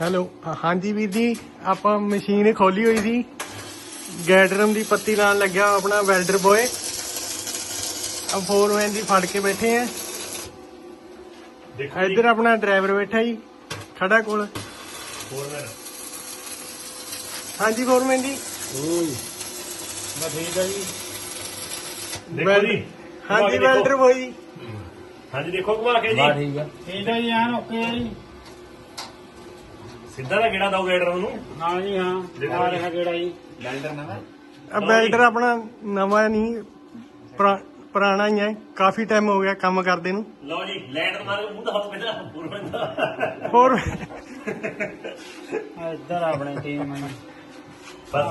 Hello ਹਾਂਜੀ ਵੀਰ ਜੀ, ਆਪਾਂ ਮਸ਼ੀਨ ਖੋਲੀ ਹੋਈ ਸੀ। ਗੈਡਰਮ ਦੀ ਪੱਤੀ ਲਾਉਣ ਲੱਗਿਆ ਆਪਣਾ ਵੈਲਡਰ ਬੋਏ। अब फोरमैन जी फड़ के बैठे हैं। इधर अपना ड्राइवर बैठा जी खड़ा कोल। हाँ जी फोरमैन जी ठीक है जी। हाँ जी वेल्डर बॉय जी। हाँ जी देखो घुमा के जी। ठीक है जी हाँ ओके जी। सीधा दा गेड़ा दो गेडर ਨੂੰ हाँ जी हाँ आ रहा गेड़ा जी। वेल्डर नवा अब वेल्डर अपना नवा नहीं पुराना ही है, काफी टाइम हो गया काम करते ਨੂੰ। ਲਓ ਜੀ ਲੈਂਡਰ ਮਾਰੇ ਮੂੰਹ ਦਾ ਹੱਥ ਪੈਂਦਾ ਪੂਰ ਪੈਂਦਾ ਹੋਰ ਇੱਧਰ ਆਪਣੇ ਟੀਮ ਬਸ